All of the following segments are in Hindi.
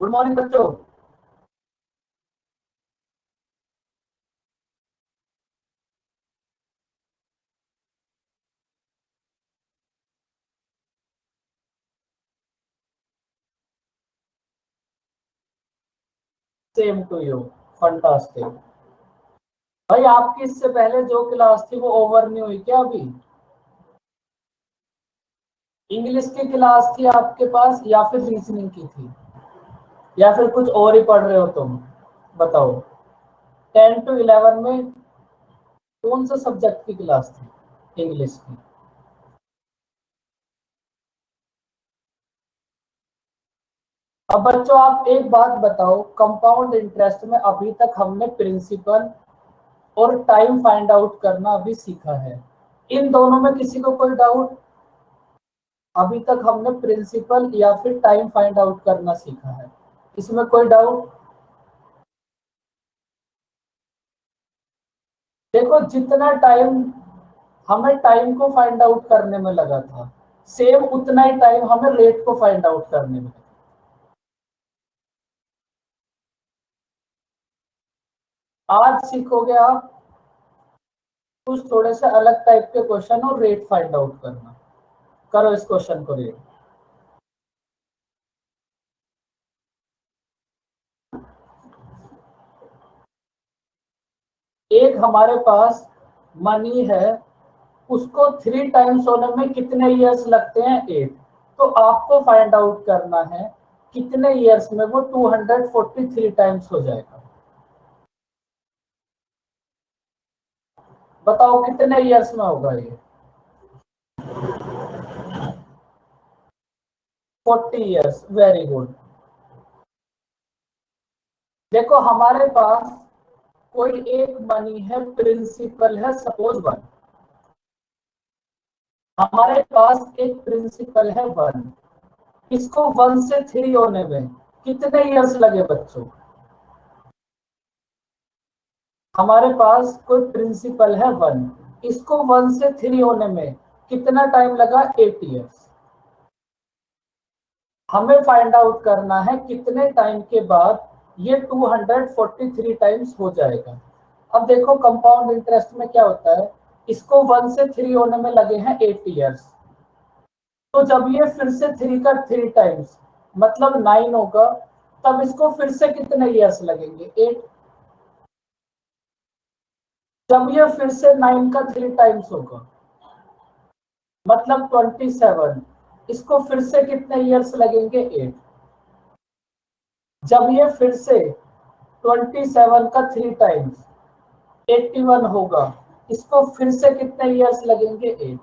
गुड मॉर्निंग बच्चों। Same to you. फंटास्टिक। भाई आपकी इससे पहले जो क्लास थी वो ओवर नहीं हुई क्या अभी? इंग्लिश की क्लास थी आपके पास या फिर रीजनिंग की थी या फिर कुछ और ही पढ़ रहे हो तुम? बताओ। 10 to 11 में कौन सा सब्जेक्ट की क्लास थी? इंग्लिश की। अब बच्चों आप एक बात बताओ, कंपाउंड इंटरेस्ट में अभी तक हमने प्रिंसिपल और टाइम फाइंड आउट करना अभी सीखा है। इन दोनों में किसी को कोई डाउट? अभी तक हमने प्रिंसिपल या फिर टाइम फाइंड आउट करना सीखा है, इसमें कोई डाउट? देखो जितना टाइम हमें टाइम को फाइंड आउट करने में लगा था, सेम उतना ही टाइम हमें रेट को फाइंड आउट करने में लगा। आज सीखोगे आप कुछ थोड़े से अलग टाइप के क्वेश्चन और रेट फाइंड आउट करना। करो इस क्वेश्चन को रेट। एक हमारे पास मनी है, उसको 3 टाइम्स होने में कितने इयर्स लगते हैं? 8। तो आपको फाइंड आउट करना है कितने इयर्स में वो 243 टाइम्स हो जाएगा। बताओ कितने इयर्स में होगा ये? 40 इयर्स। Very good. देखो हमारे पास कोई एक मनी है, प्रिंसिपल है सपोज 1। हमारे पास एक प्रिंसिपल है 1। इसको 1 से 3 होने में कितने इयर्स लगे बच्चों? हमारे पास कोई प्रिंसिपल है 1, इसको 1 से 3 होने में कितना टाइम लगा? 8 इयर्स। हमें फाइंड आउट करना है कितने टाइम के बाद ये 243 टाइम्स हो जाएगा। अब देखो कंपाउंड इंटरेस्ट में क्या होता है, इसको 1 से 3 होने में लगे हैं 8 इयर्स। तो जब ये फिर से 3 का 3 टाइम्स मतलब 9 होगा, तब इसको फिर से कितने इयर्स लगेंगे? 8। जब ये फिर से 9 का 3 टाइम्स होगा मतलब 27, इसको फिर से कितने इयर्स लगेंगे? 8। जब ये फिर से 27 का 3 टाइम्स 81 होगा, इसको फिर से कितने इयर्स लगेंगे? 8।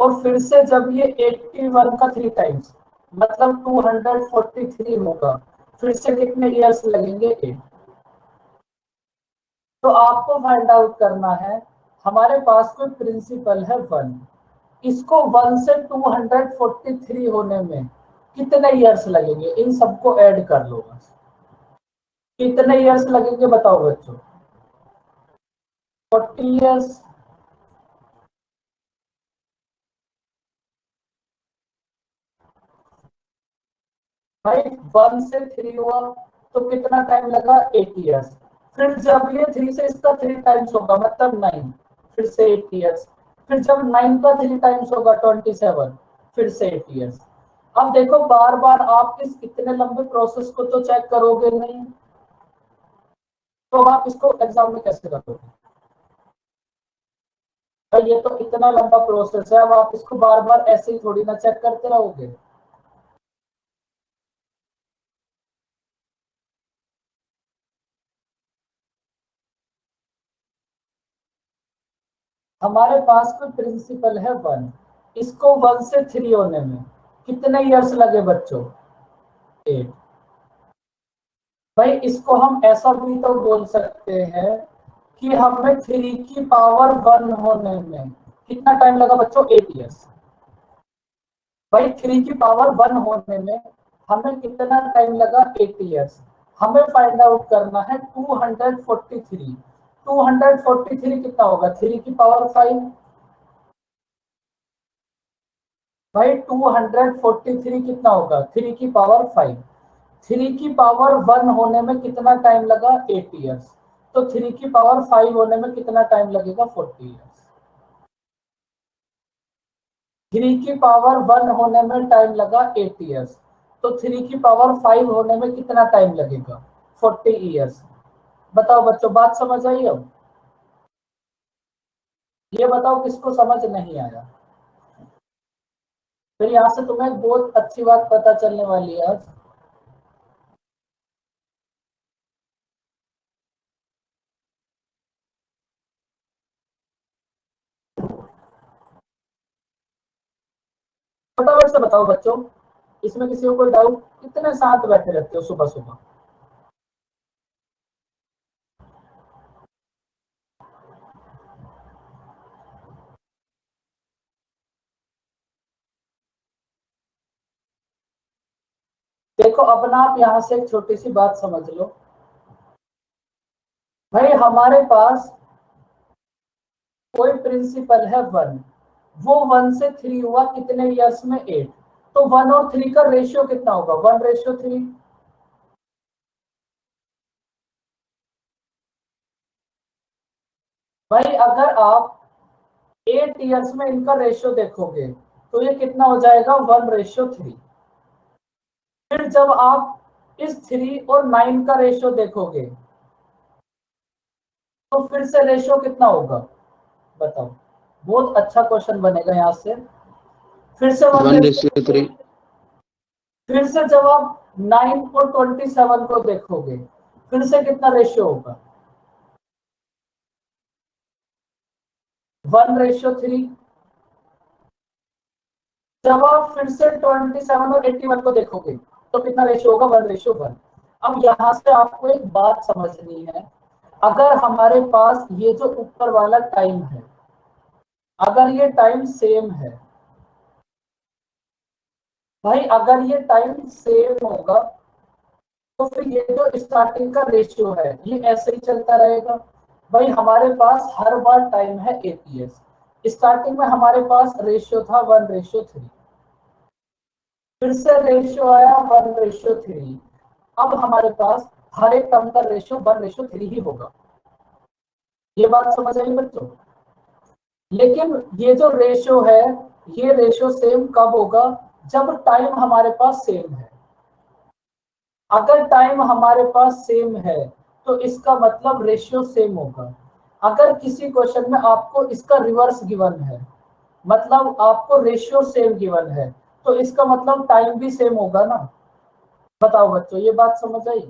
और फिर से जब ये 81 का 3 टाइम्स मतलब 243 होगा, फिर से कितने इयर्स लगेंगे? 8। तो आपको फाइंड आउट करना है, हमारे पास कोई प्रिंसिपल है 1, इसको 1 से 243 होने में कितने इयर्स लगेंगे? इन सबको ऐड कर लो बस। कितने इयर्स लगेंगे बताओ बच्चों? 40 इयर्स। भाई 1 से 3 हुआ तो कितना टाइम लगा? 8 इयर्स। फिर जब ये 3 से इसका 3 टाइम्स होगा मतलब 9, फिर से 8 इयर्स। फिर जब 9 का 3 टाइम्स होगा 27, फिर से 8 इयर्स। अब देखो बार बार आप इस इतने लंबे प्रोसेस को तो चेक करोगे नहीं, तो आप इसको एग्जाम में कैसे करोगे? भाई ये तो इतना लंबा प्रोसेस है, अब आप इसको बार बार ऐसे ही थोड़ी ना चेक करते रहोगे। हमारे पास कोई प्रिंसिपल है 1, इसको 1 से 3 होने में कितने इयर्स लगे बच्चों? 8। भाई इसको हम ऐसा भी तो बोल सकते हैं कि हमें 3 की पावर 1 होने में कितना टाइम लगा बच्चों? 8 इयर्स। भाई 3 की पावर 1 होने में हमें कितना टाइम लगा? 8 इयर्स। हमें फाइंड आउट करना है 243। 243 कितना होगा? 3 की पावर 5। भाई 243 कितना होगा? 3 की पावर 5। 3 की पावर 1 होने में कितना टाइम लगा? 8 ईयर्स। तो 3 की पावर 5 होने में कितना टाइम लगेगा? 40 ईयर्स। 3 की पावर 1 होने में टाइम लगा 8 ईयर्स, तो 3 की पावर 5 होने में कितना टाइम लगेगा? 40 ईयर्स। बताओ बच्चों, बात समझ आई? अब ये बताओ किसको समझ नहीं आया? फिर यहाँ से तुम्हें बहुत अच्छी बात पता चलने वाली है आज। फटाफट से बताओ बच्चों, इसमें किसी को कोई डाउट? कितने साथ बैठे रहते हो सुबह सुबह? देखो अब ना, आप यहाँ से एक छोटी सी बात समझ लो। भाई हमारे पास कोई प्रिंसिपल है 1, वो 1 से 3 हुआ कितने ईयर्स में? 8। तो 1 और 3 का रेशियो कितना होगा? 1:3। भाई अगर आप 8 ईयर्स में इनका रेशियो देखोगे तो ये कितना हो जाएगा? 1:3। फिर जब आप इस 3 और 9 का रेशियो देखोगे तो फिर से रेशियो कितना होगा? बताओ। बहुत अच्छा क्वेश्चन बनेगा यहाँ से। फिर से 1:3। फिर से जब आप 9 और 27 को देखोगे फिर से कितना रेशियो होगा? 1:3। जब आप फिर से 27 और 81 को देखोगे तो कितना रेशियो होगा? 1:1। अब यहाँ से आपको एक बात समझनी है। अगर हमारे पास ये जो ऊपर वाला टाइम है, अगर ये टाइम सेम है, भाई अगर ये टाइम सेम होगा तो फिर ये जो स्टार्टिंग का रेशियो है ये ऐसे ही चलता रहेगा। भाई हमारे पास हर बार टाइम है 8 ईयर्स। स्टार्टिंग में हमारे पास रेशियो था 1:3, फिर से रेशियो आया 1:3। अब हमारे पास हर एक टर्म का रेशियो 1:3 ही होगा। ये बात समझ आई बच्चों? लेकिन ये जो रेशियो है, ये रेशियो सेम कब होगा? जब टाइम हमारे पास सेम है। अगर टाइम हमारे पास सेम है तो इसका मतलब रेशियो सेम होगा। अगर किसी क्वेश्चन में आपको इसका रिवर्स गिवन है, मतलब आपको रेशियो सेम गिवन है, तो इसका मतलब टाइम भी सेम होगा ना। बताओ बच्चों, ये बात समझ आई?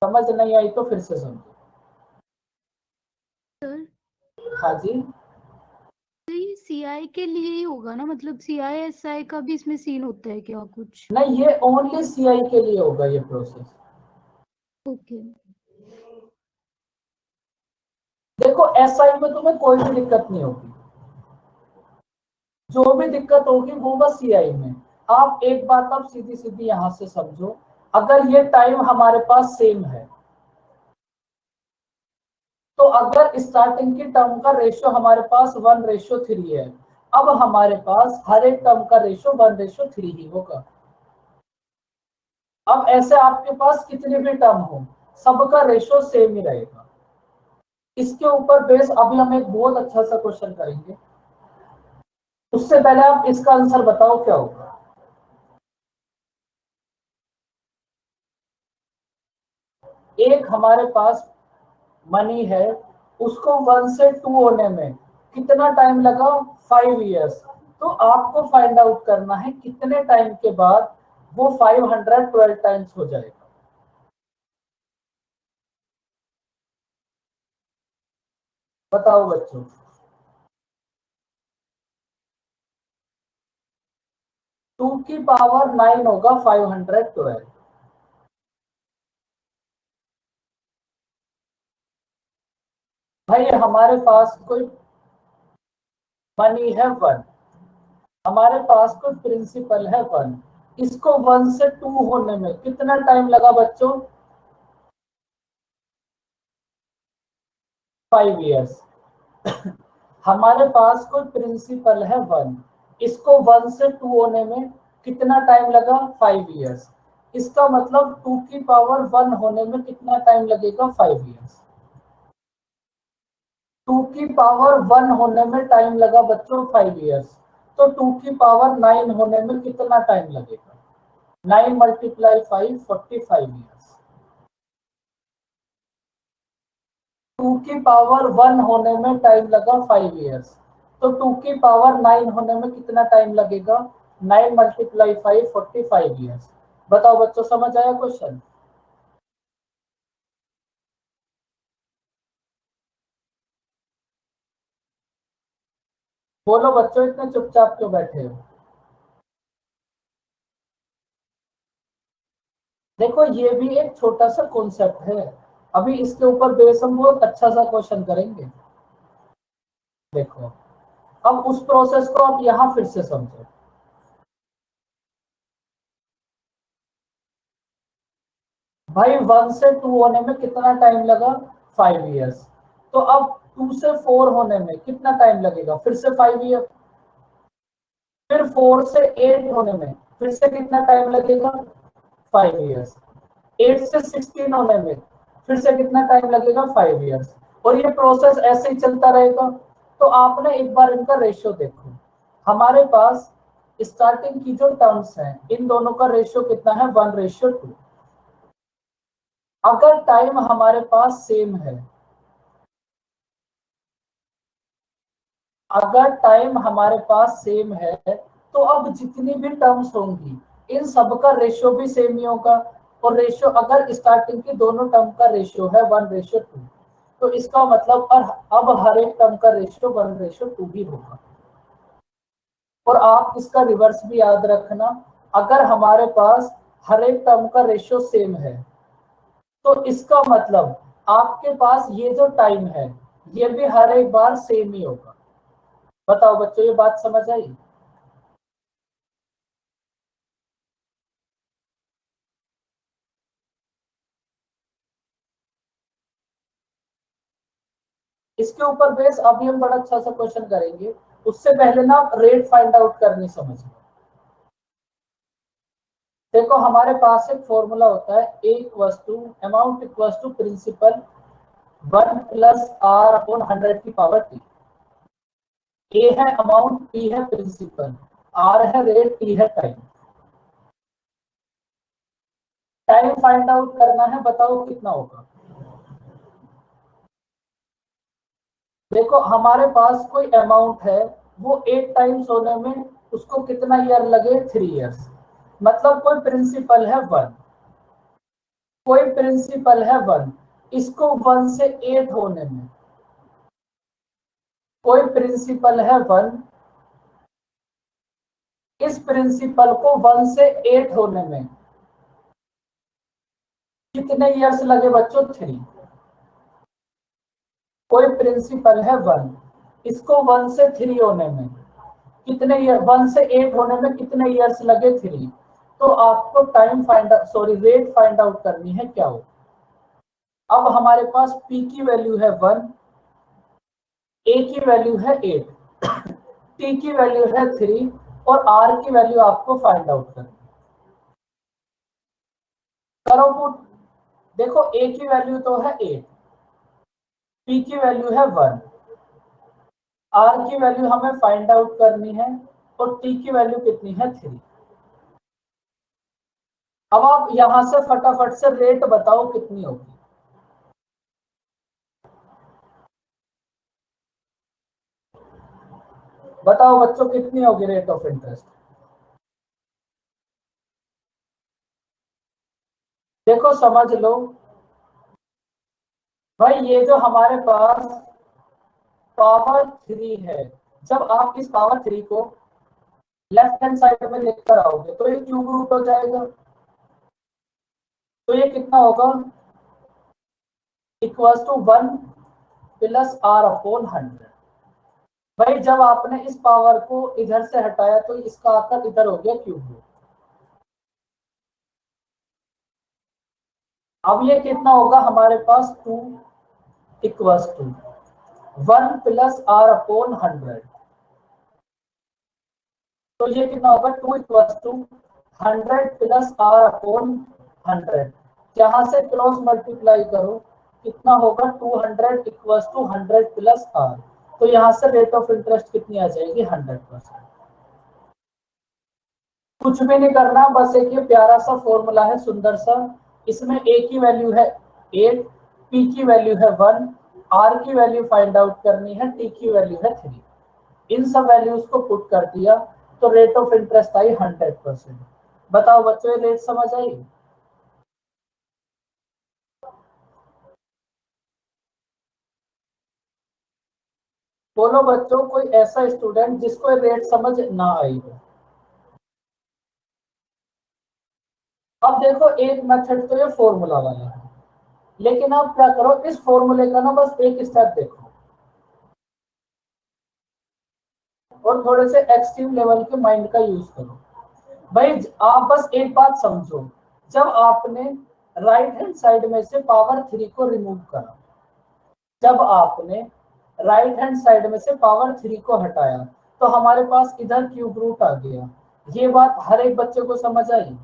समझ नहीं आई तो फिर से समझो। सर हाँ जी। ये सीआई के लिए ही होगा ना, मतलब सीआईएसआई का भी इसमें सीन होता है क्या कुछ? नहीं, ये ओनली सीआई के लिए होगा ये प्रोसेस। ओके। देखो एसआई में तुम्हें कोई भी दिक्कत नहीं होगी। जो भी दिक्कत होगी वो बस सीआई में। आप एक बात अब सीधी सीधी यहां से समझो। अगर ये टाइम हमारे पास सेम है तो अगर स्टार्टिंग की टर्म का रेशियो हमारे पास 1:3 है, अब हमारे पास हर एक टर्म का रेशियो 1:3 ही होगा। अब ऐसे आपके पास कितने भी टर्म हो, सबका रेशियो सेम ही रहेगा। इसके ऊपर बेस अभी हम एक बहुत अच्छा सा क्वेश्चन करेंगे। उससे पहले आप इसका आंसर बताओ क्या होगा। एक हमारे पास मनी है, उसको 1 से 2 होने में कितना टाइम लगा? 5 ईयर्स। तो आपको फाइंड आउट करना है कितने टाइम के बाद वो 512 टाइम्स हो जाएगा। बताओ बच्चों। 2 की पावर 9 होगा 512। भाई हमारे पास कोई मनी है 1, हमारे पास कोई प्रिंसिपल है 1, इसको 1 से 2 होने में कितना टाइम लगा बच्चों? 5 ईयर्स। हमारे पास कोई प्रिंसिपल है 1, इसको 1 से 2 होने में कितना टाइम लगा? 5 इयर्स। इसका मतलब 2 की पावर 1 होने में कितना टाइम लगेगा? 5 इयर्स। 2 की पावर 1 होने में टाइम लगा बच्चों 5 इयर्स, तो 2 की पावर 9 होने में कितना टाइम लगेगा? 9 मल्टीप्लाई 5, 45 इयर्स। 2 की पावर 1 होने में टाइम लगा 5 इयर्स, तो 2 की पावर 9 होने में कितना टाइम लगेगा? 9 मल्टीप्लाई 5, 45 इयर्स। बताओ बच्चों, समझ आया क्वेश्चन? बोलो बच्चों, इतने चुपचाप क्यों बैठे हो? देखो, ये भी एक छोटा सा कॉन्सेप्ट है, अभी इसके ऊपर बेस हम बहुत अच्छा सा क्वेश्चन करेंगे। देखो, अब उस प्रोसेस को आप यहां फिर से समझो। भाई 1 से 2 होने में कितना टाइम लगा? 5 इयर्स। तो अब 2 से 4 होने में कितना टाइम लगेगा? फिर से 5 ईयर। फिर 4 से 8 होने में फिर से कितना टाइम लगेगा? 5 इयर्स। 8 से 16 होने में फिर से कितना टाइम लगेगा? 5 इयर्स। और ये प्रोसेस ऐसे ही चलता रहेगा। तो आपने एक बार इनका रेशियो देखो। हमारे पास स्टार्टिंग की जो टर्म्स हैं, इन दोनों का रेशियो कितना है? 1:2। अगर टाइम हमारे पास सेम है, अगर टाइम हमारे पास सेम है, तो अब जितनी भी टर्म्स होंगी, इन सब का रेशियो भी सेम ही होगा। और रेशियो, अगर स्टार्टिंग की दोनों टर्म का रेशियो है 1:2, तो इसका मतलब अब हर एक टर्म का रेशियो 1:2 ही होगा। और आप इसका रिवर्स भी याद रखना, अगर हमारे पास हर एक टर्म का रेशियो सेम है, तो इसका मतलब आपके पास ये जो टाइम है, ये भी हर एक बार सेम ही होगा। बताओ बच्चों, ये बात समझ आई? इसके ऊपर बेस अभी हम बड़ा अच्छा सा क्वेश्चन करेंगे। उससे पहले ना रेट फाइंड आउट करनी समझ लो। देखो, हमारे पास एक फॉर्मूला होता है, एक वस्तु amount equals to principal 1 plus R upon 100 की पावर टी। ए है अमाउंट, पी है प्रिंसिपल, आर है रेट, टी है टाइम। टाइम फाइंड आउट करना है, बताओ कितना होगा? देखो, हमारे पास कोई अमाउंट है, वो 8 टाइम्स होने में उसको कितना ईयर लगे? 3 इयर्स। मतलब कोई प्रिंसिपल है 1, कोई प्रिंसिपल है 1, इसको 1 से 8 होने में, कोई प्रिंसिपल है 1, इस प्रिंसिपल को 1 से 8 होने में कितने इयर्स लगे बच्चों? 3। कोई प्रिंसिपल है 1, इसको 1 से 3 होने में कितने ईयर? 1 से 8 होने में कितने इयर्स लगे? 3। तो आपको time find sorry rate find out करनी है, क्या हो? अब हमारे पास P की वैल्यू है 1, A की वैल्यू है 8, T की वैल्यू है 3, और R की वैल्यू आपको फाइंड आउट करनी है। करो पुट। देखो, A की वैल्यू तो है 8, P की वैल्यू है 1, R की वैल्यू हमें फाइंड आउट करनी है, और T की वैल्यू कितनी है? 3। अब आप यहां से फटाफट से रेट बताओ कितनी होगी? बताओ बच्चों, कितनी होगी रेट ऑफ इंटरेस्ट? देखो, समझ लो भाई, ये जो हमारे पास पावर 3 है, जब आप इस पावर 3 को लेफ्ट हैंड साइड में लेकर आओगे, तो ये क्यूब रूट हो जाएगा। तो ये कितना होगा? Equals to 1 plus R upon 100। भाई, जब आपने इस पावर को इधर से हटाया, तो इसका आकर इधर हो गया क्यूब रूट। अब ये कितना होगा हमारे पास? 2 equals to 1 plus R upon 100। तो ये कितना होगा, 2 equals to 100 plus R upon 100। यहां से क्रॉस मल्टीप्लाई करो, कितना होगा, 200 इक्वल्स टू 100 प्लस आर। तो यहां से रेट ऑफ इंटरेस्ट कितनी आ जाएगी, 100%। कुछ भी नहीं करना, बस एक ये प्यारा सा फॉर्मूला है, सुंदर सा। इसमें ए की वैल्यू है 8, पी की वैल्यू है 1, आर की वैल्यू फाइंड आउट करनी है, टी की वैल्यू है 3। इन सब वैल्यूज को पुट कर दिया तो रेट ऑफ इंटरेस्ट आई 100%। बताओ बच्चों, ये रेट समझ आई? बोलो बच्चों, कोई ऐसा स्टूडेंट जिसको ये रेट समझ ना आई हो। अब देखो, एक मेथड तो ये फॉर्मूला वाला है, लेकिन आप क्या करो, इस फॉर्मूले का ना बस एक स्टेप देखो और थोड़े से एक्सट्रीम लेवल के माइंड का यूज करो। भाई आप बस एक बात समझो, जब आपने राइट हैंड साइड में से पावर 3 को रिमूव करा, जब आपने राइट हैंड साइड में से पावर 3 को हटाया, तो हमारे पास इधर क्यूब रूट आ गया। ये बात हर एक बच्चे को समझ आई?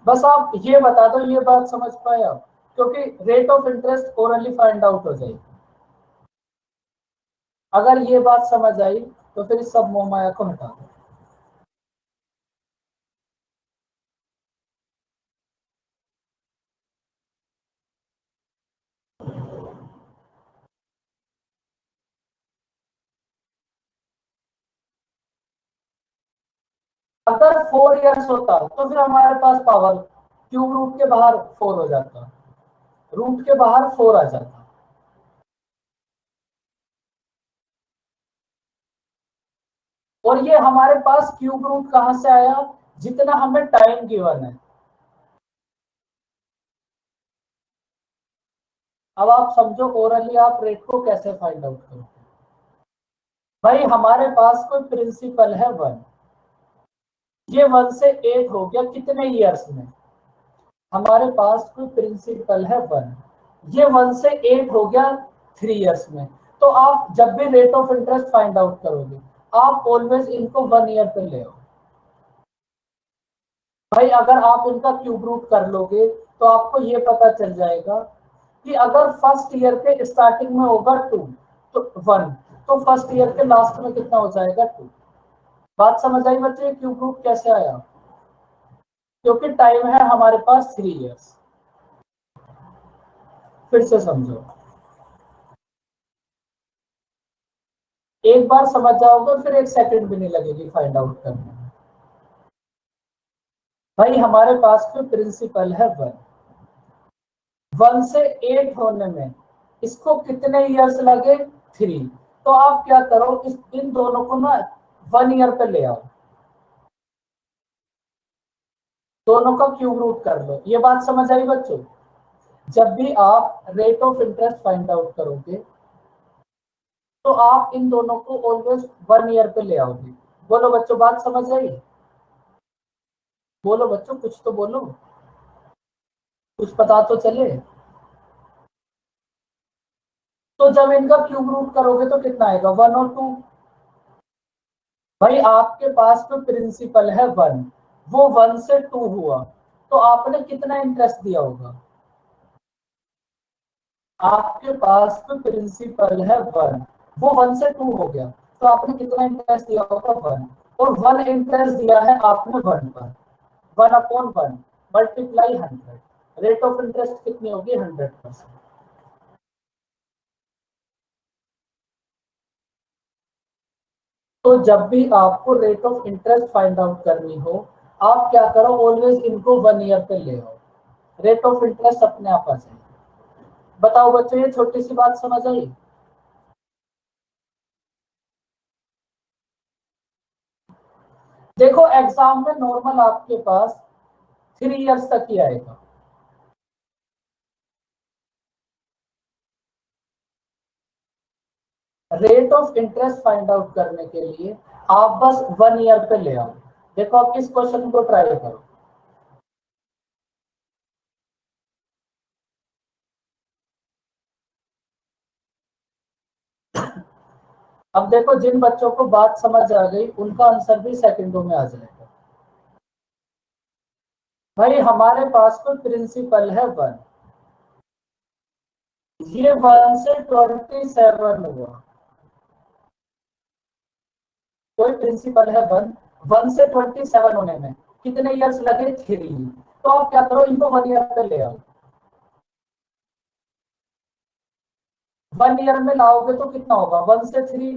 बस आप ये बता दो, ये बात समझ पाए आप? क्योंकि rate of interest orally find out हो जाएगी। अगर ये बात समझ आई तो फिर इस सब मोह माया को हटा दो। अगर 4 इयर्स होता तो फिर हमारे पास पावर क्यूब रूट के बाहर 4 हो जाता, रूट के बाहर 4 आ जाता। और ये हमारे पास क्यूब रूट कहां से आया, जितना हमें टाइम गिवन है। अब आप समझो, ओरली आप रेट को कैसे फाइंड आउट करोगे। भाई हमारे पास कोई प्रिंसिपल है 1, ये 1 से 8 हो गया कितने ईयर्स में, हमारे पास कोई प्रिंसिपल है 1, ये 1 से 8 हो गया 3 इयर्स में। तो आप जब भी rate of interest find out करोगे, आप ऑलवेज इनको 1 ईयर पे ले आओ। भाई अगर आप इनका क्यूब रूट कर लोगे तो आपको ये पता चल जाएगा कि अगर फर्स्ट ईयर के स्टार्टिंग में होगा 2 तो 1, तो फर्स्ट ईयर के लास्ट में कितना हो जाएगा 2। बात समझ आई बच्चे, क्यूब रूट कैसे आया? क्योंकि टाइम है हमारे पास 3 इयर्स। फिर से समझो, एक बार समझ जाओगे फिर एक सेकंड भी नहीं लगेगी फाइंड आउट करने में। भाई हमारे पास कोई प्रिंसिपल है 1, 1 से 8 होने में इसको कितने इयर्स लगे, 3। तो आप क्या करो, इन दोनों को ना 1 ईयर पे ले आओ, दोनों का क्यूब रूट कर लो। ये बात समझ आई बच्चों? जब भी आप rate of interest find out करोगे तो आप इन दोनों को ऑलवेज 1 ईयर पे ले आओगे। बोलो बच्चों, बात समझ आई? बोलो बच्चों, कुछ तो बोलो, कुछ पता तो चले। तो जब इनका क्यूब रूट करोगे तो कितना आएगा, 1 और 2। भाई आपके पास तो प्रिंसिपल है 1, वो 1 से 2 हुआ, तो आपने कितना इंटरेस्ट दिया होगा? आपके पास तो प्रिंसिपल है 1, वो 1 से 2 हो गया, तो आपने कितना इंटरेस्ट दिया होगा, 1। और 1 इंटरेस्ट दिया है आपने 1 पर, 1/1 मल्टीप्लाई 100, रेट ऑफ इंटरेस्ट कितनी होगी, 100%। तो जब भी आपको rate of interest find out करनी हो, आप क्या करो, ऑलवेज इनको 1 ईयर पे ले आओ, रेट ऑफ इंटरेस्ट अपने आप आ जाए। बताओ बच्चों, ये छोटी सी बात समझ आई? देखो एग्जाम में नॉर्मल आपके पास 3 इयर्स तक ही आएगा। Rate of interest find out करने के लिए आप बस 1 ईयर पे ले आओ। देखो आप किस क्वेश्चन को ट्राई करो। अब देखो, जिन बच्चों को बात समझ आ गई उनका आंसर भी सेकंडों में आ जाएगा। भाई हमारे पास कोई प्रिंसिपल है 1, ये 1 से 27 हुआ। कोई प्रिंसिपल है 1 से 27 होने में कितने इयर्स लगे? 3। तो आप क्या करो, इनको 1 ईयर पे ले आओ। 1 ईयर में लाओगे तो कितना होगा? 1 से 3।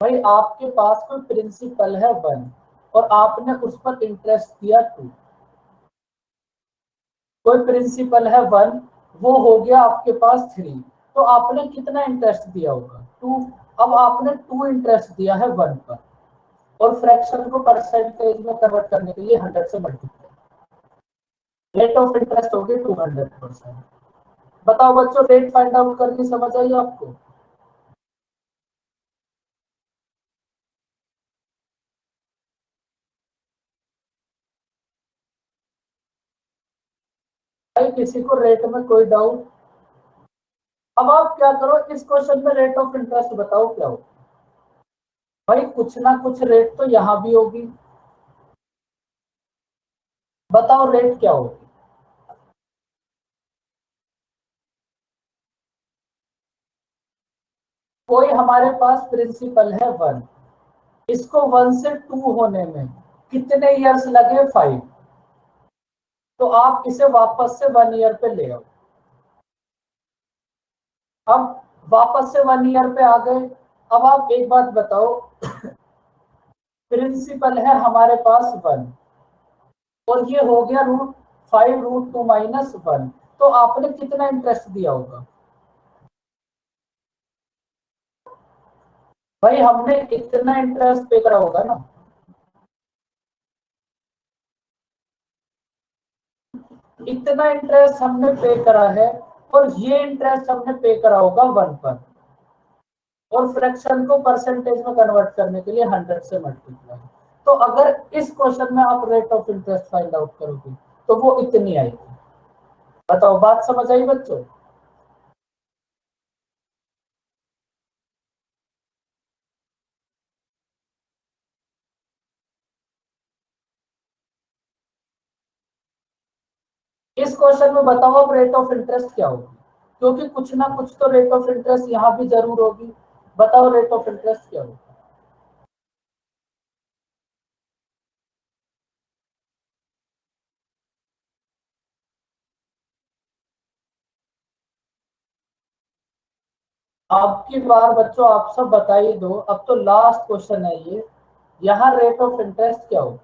भाई आपके पास कोई प्रिंसिपल है 1 और आपने उस पर इंटरेस्ट दिया 2। कोई प्रिंसिपल है 1, वो हो गया आपके पास 3, तो आपने कितना इंटरेस्ट दिया होगा? 2। अब आपने 2 इंटरेस्ट दिया है 1 पर, और फ्रैक्शन को परसेंटेज में कन्वर्ट करने के लिए 100 से मल्टीप्लाई, रेट ऑफ इंटरेस्ट होगी 200%। बताओ बच्चों, रेट फाइंड आउट करनी समझ आई आपको? भाई किसी को रेट में कोई डाउट? अब आप क्या करो, इस क्वेश्चन में रेट ऑफ इंटरेस्ट बताओ क्या हो। भाई कुछ ना कुछ रेट तो यहां भी होगी, बताओ रेट क्या होगी? कोई हमारे पास प्रिंसिपल है 1, इसको 1 से 2 होने में कितने इयर्स लगे? 5। तो आप इसे वापस से 1 ईयर पे ले आओ। अब वापस से 1 ईयर पे आ गए। अब आप एक बात बताओ, प्रिंसिपल है हमारे पास 1 और ये हो गया √5√2 - 1, तो आपने कितना इंटरेस्ट दिया होगा? भाई हमने इतना इंटरेस्ट पे करा होगा ना। इतना इंटरेस्ट हमने पे करा है, और ये इंटरेस्ट हमने पे करा होगा 1 पर, और फ्रैक्शन को परसेंटेज में कन्वर्ट करने के लिए 100 से मल्टीप्लाई। तो अगर इस क्वेश्चन में आप rate of interest find out करोगे तो वो इतनी आएगी। बताओ, बात समझ आई बच्चों? इस क्वेश्चन में बताओ अब रेट ऑफ इंटरेस्ट क्या होगी, क्योंकि कुछ ना कुछ तो रेट ऑफ इंटरेस्ट यहाँ भी जरूर होगी। बताओ रेट ऑफ इंटरेस्ट क्या होगी? आपकी बार बच्चों, आप सब बता ही दो, अब तो लास्ट क्वेश्चन है ये। यहाँ रेट ऑफ इंटरेस्ट क्या होगी?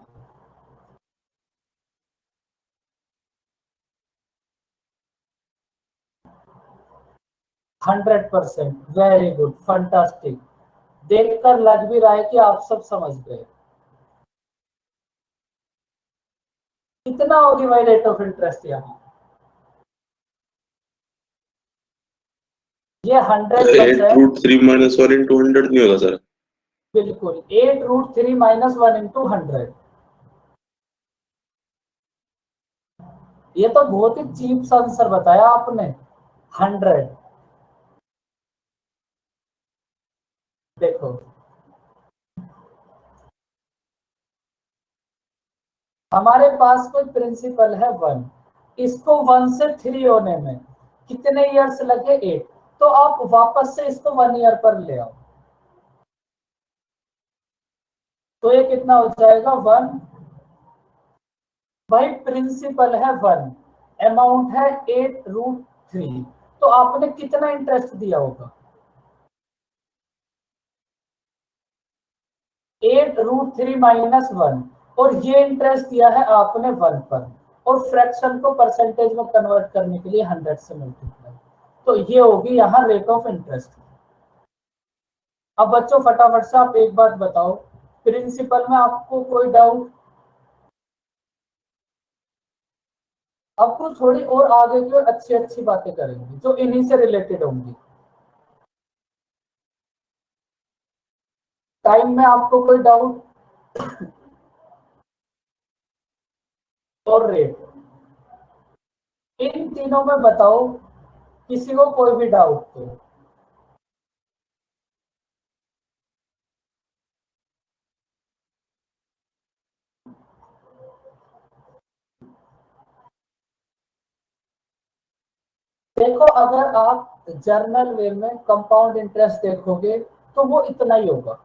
100%। Very good, fantastic. देखकर लग भी रहा है कि आप सब समझ गए। कितना होगी भाई रेट ऑफ इंटरेस्ट यहाँ? ये 100%। (8√3 - 1 × 100) नहीं होगा सर? बिल्कुल, 8√3 - 1 × 100। ये तो बहुत ही चीप सा आंसर बताया आपने, 100। देखो, हमारे पास कोई प्रिंसिपल है 1, इसको 1 से 3 होने में कितने इयर्स लगे? 8। तो आप वापस से इसको 1 ईयर पर ले आओ, तो ये कितना हो जाएगा? 1। भाई प्रिंसिपल है 1, अमाउंट है 8√3, तो आपने कितना इंटरेस्ट दिया होगा? 8√3 - 1, और ये इंटरेस्ट दिया है आपने 1 पर, और फ्रैक्शन को परसेंटेज में कन्वर्ट करने के लिए 100 से मल्टीप्लाई। तो ये होगी यहाँ रेट ऑफ इंटरेस्ट। अब बच्चों फटाफट से आप एक बात बताओ, प्रिंसिपल में आपको कोई डाउट? अब कुछ थोड़ी और आगे की और अच्छी अच्छी बातें करेंगे जो इन्हीं से रिलेटेड होंगी। टाइम में आपको कोई डाउट? और रेट, इन तीनों में बताओ, किसी को कोई भी डाउट तो? देखो अगर आप जर्नल वे में कंपाउंड इंटरेस्ट देखोगे तो वो इतना ही होगा,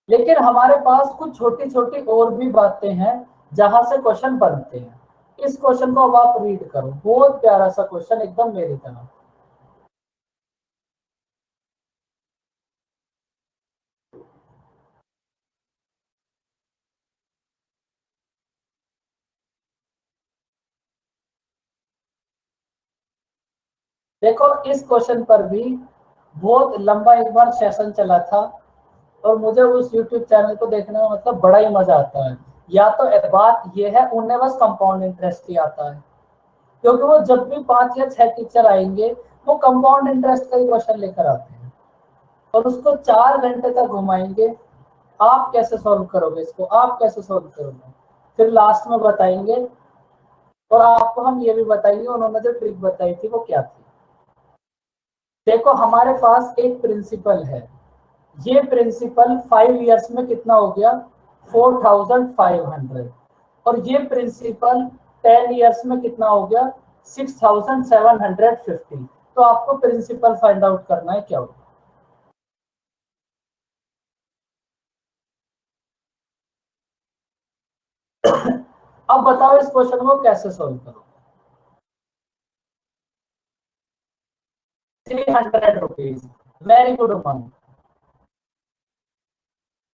लेकिन हमारे पास कुछ छोटी छोटी और भी बातें हैं जहां से क्वेश्चन बनते हैं। इस क्वेश्चन को अब आप रीड करो, बहुत प्यारा सा क्वेश्चन एकदम मेरी तरह। देखो इस क्वेश्चन पर भी बहुत लंबा एक बार सेशन चला था, और मुझे उस YouTube चैनल को देखने में मतलब बड़ा ही मजा आता है। या तो बात ये है उन्हें बस कंपाउंड इंटरेस्ट ही आता है, क्योंकि वो जब भी 5 या 6 टीचर आएंगे वो कंपाउंड इंटरेस्ट का ही क्वेश्चन लेकर आते हैं, और उसको 4 घंटे तक घुमाएंगे। आप कैसे सॉल्व करोगे इसको, आप कैसे सॉल्व करोगे, फिर लास्ट में बताएंगे, और आपको हम ये भी बताएंगे उन्होंने जो ट्रिक बताई थी वो क्या थी। देखो हमारे पास एक प्रिंसिपल है, ये प्रिंसिपल 5 इयर्स में कितना हो गया, 4500, और ये प्रिंसिपल 10 इयर्स में कितना हो गया, 6750। तो आपको प्रिंसिपल फाइंड आउट करना है क्या होगा। अब बताओ इस क्वेश्चन को कैसे सोल्व करो। 300 रुपीज, वेरी गुड उमंग।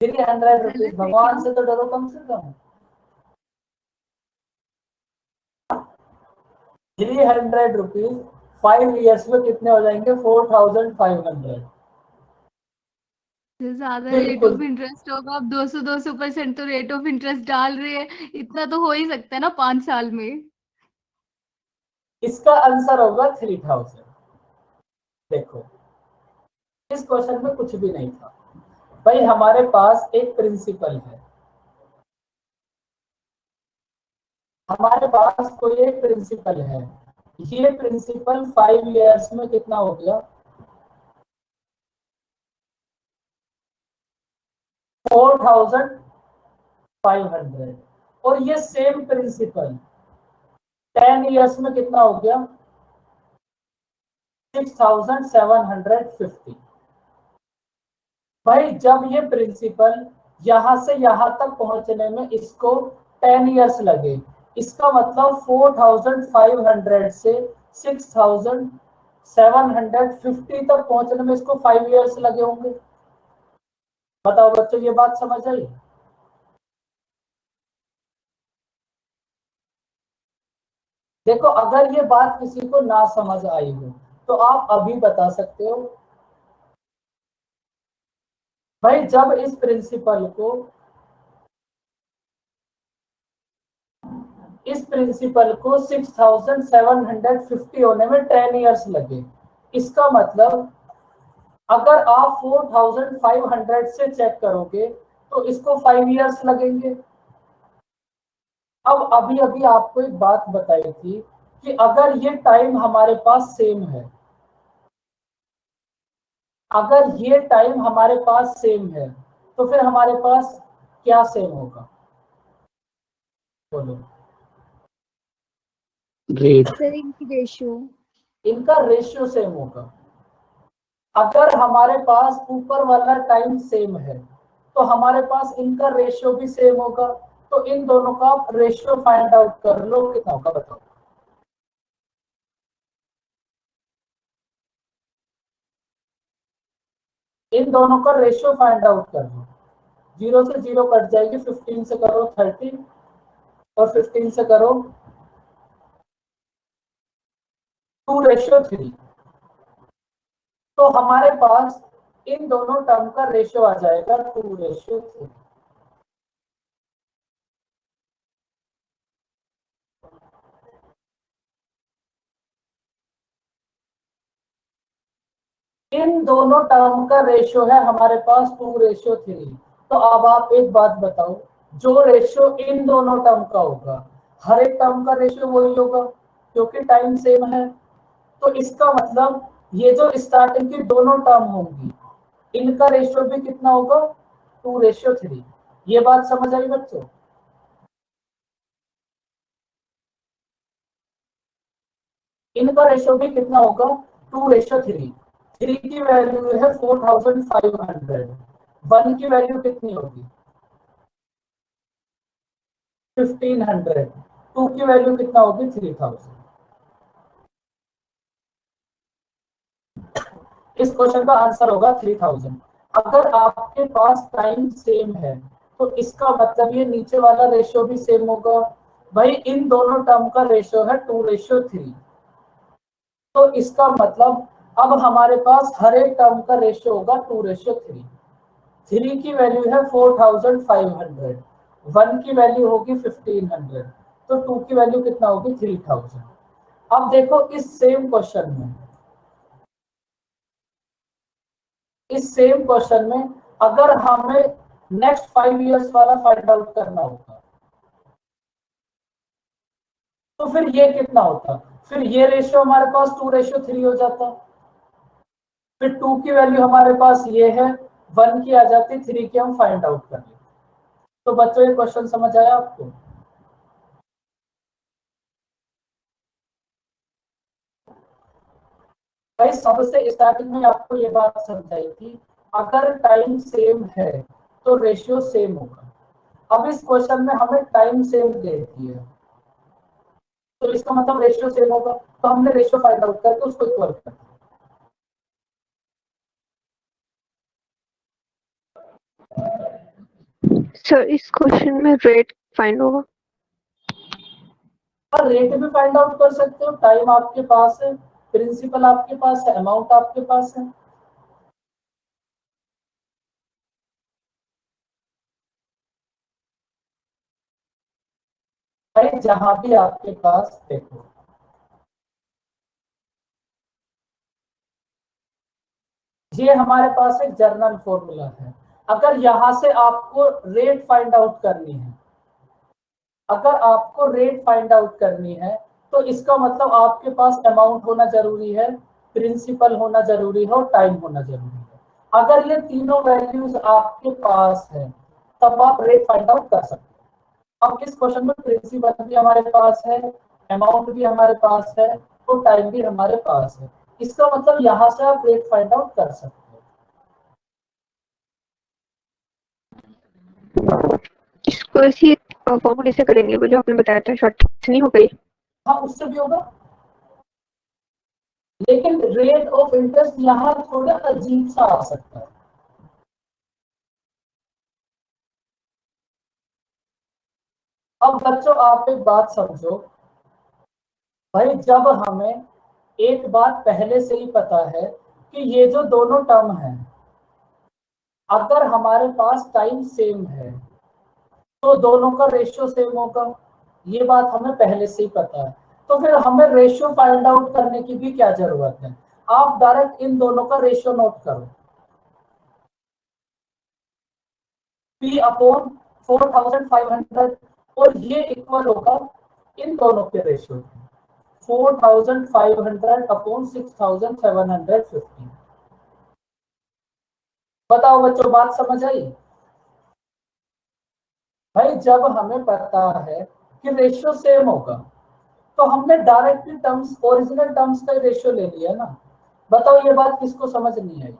300 रुपीज, गलत है भगवान क्या? से तो डरो कम से कम। 300 रुपीज 5 इयर्स में कितने हो जाएंगे, 4500। जो ज्यादा रेट बिल्कुल, ऑफ इंटरेस्ट होगा, अब 200-200% तो रेट ऑफ इंटरेस्ट डाल रहे हैं, इतना तो हो ही सकता है ना 5 साल में। इसका आंसर होगा 3000। देखो इस क्वेश्चन में कुछ भी नहीं था भाई, हमारे पास एक प्रिंसिपल है, हमारे पास कोई एक प्रिंसिपल है, ये प्रिंसिपल 5 इयर्स में कितना हो गया, 4500, और ये सेम प्रिंसिपल 10 इयर्स में कितना हो गया, 6750। भाई जब ये प्रिंसिपल यहां से यहां तक पहुंचने में इसको 10 इयर्स लगे, इसका मतलब 4500 से 6750 तक पहुंचने में इसको 5 इयर्स लगे होंगे। बताओ बच्चों, ये बात समझ आई। देखो अगर ये बात किसी को ना समझ आई हो तो आप अभी बता सकते हो। भाई जब इस प्रिंसिपल को 6750 होने में 10 इयर्स लगे, इसका मतलब अगर आप 4500 से चेक करोगे तो इसको 5 इयर्स लगेंगे। अब अभी अभी आपको एक बात बताई थी कि अगर ये टाइम हमारे पास सेम है, अगर ये टाइम हमारे पास सेम है तो फिर हमारे पास क्या सेम होगा, बोलो। रेट। सर इनकी रेशियो। इनका रेशियो सेम होगा। अगर हमारे पास ऊपर वाला टाइम सेम है तो हमारे पास इनका रेशियो भी सेम होगा, तो इन दोनों का आप रेशियो फाइंड आउट कर लो, कितना होगा बताओ। इन दोनों का रेशियो फाइंड आउट कर लो। 0 से 0 कट जाएगी, 15 से करो 30, और 15 से करो 2:3। तो हमारे पास इन दोनों टर्म का रेशियो आ जाएगा 2:3। इन दोनों टर्म का रेशियो है हमारे पास 2:3। तो अब आप एक बात बताओ, जो रेशियो इन दोनों टर्म का होगा, हर एक टर्म का रेशियो वही होगा क्योंकि टाइम सेम है। तो इसका मतलब ये जो स्टार्टिंग की दोनों टर्म होंगी इनका रेशियो भी कितना होगा, 2:3। ये बात समझ आई बच्चों। इनका रेशियो भी कितना होगा 2:3। 3 की वैल्यू है 4500, 1 की वैल्यू कितनी होगी 1500, 2 की वैल्यू कितना होगी 3000। इस क्वेश्चन का आंसर होगा 3000। अगर आपके पास टाइम सेम है तो इसका मतलब ये नीचे वाला रेशियो भी सेम होगा। भाई इन दोनों टर्म का रेशियो है 2:3, तो इसका मतलब अब हमारे पास हर एक टर्म का रेशियो होगा 2:3। 3 की वैल्यू है 4500, 1 की वैल्यू होगी 1500, तो 2 की वैल्यू कितना होगी 3000। अब देखो इस सेम क्वेश्चन में अगर हमें नेक्स्ट 5 इयर्स वाला फाइंड आउट करना होता तो फिर ये कितना होता, फिर ये रेशियो हमारे पास 2:3 हो जाता, फिर 2 की वैल्यू हमारे पास ये है, 1 की आ जाती, 3 की हम फाइंड आउट कर लेते। तो बच्चों ये क्वेश्चन समझ आया आपको? भाई सबसे स्टार्टिंग में आपको ये बात समझाई थी, अगर टाइम सेम है तो रेशियो सेम होगा। अब इस क्वेश्चन में हमें टाइम सेम दे दी है, तो इसका मतलब रेशियो सेम होगा, तो हमने रेशियो फाइंड आउट करके उसको इक्वल कर दिया। सर इस क्वेश्चन में रेट फाइंड होगा? और रेट भी फाइंड आउट कर सकते हो, टाइम आपके पास है, प्रिंसिपल आपके पास है, अमाउंट आपके पास है। भाई जहां भी आपके पास, देखो ये हमारे पास एक जर्नल फॉर्मूला है। अगर यहां से आपको रेट फाइंड आउट करनी है, अगर आपको रेट फाइंड आउट करनी है तो इसका मतलब आपके पास अमाउंट होना जरूरी है, प्रिंसिपल होना जरूरी है और टाइम होना जरूरी है। अगर ये तीनों वैल्यूज आपके पास है तब आप रेट फाइंड आउट कर सकते हो। अब इस क्वेश्चन में प्रिंसिपल भी हमारे पास है, अमाउंट भी हमारे पास है और टाइम भी हमारे पास है। इसका मतलब यहां से आप रेट फाइंड आउट कर सकते हो। इसको ऐसी फॉर्मूले से करेंगे वो जो आपने बताया था, शॉर्ट नहीं हो गई? हाँ उससे भी होगा, लेकिन रेट ऑफ इंटरेस्ट यहाँ थोड़ा अजीब सा आ सकता है। अब बच्चों आप एक बात समझो, भाई जब हमें एक बात पहले से ही पता है कि ये जो दोनों टर्म है अगर हमारे पास टाइम सेम है तो दोनों का रेशियो सेम होगा, ये बात हमें पहले से ही पता है, तो फिर हमें रेशियो फाइंड आउट करने की भी क्या जरूरत है। आप डायरेक्ट इन दोनों का रेशियो नोट करो, P अपॉन 4500, और ये इक्वल होगा इन दोनों के रेशियो 4500 अपॉन 6750। बताओ बच्चों बात समझ आई? भाई जब हमें पता है कि रेशियो सेम होगा तो हमने डायरेक्टली टर्म्स, ओरिजिनल टर्म्स का रेशियो ले लिया ना। बताओ ये बात किसको समझ नहीं आई?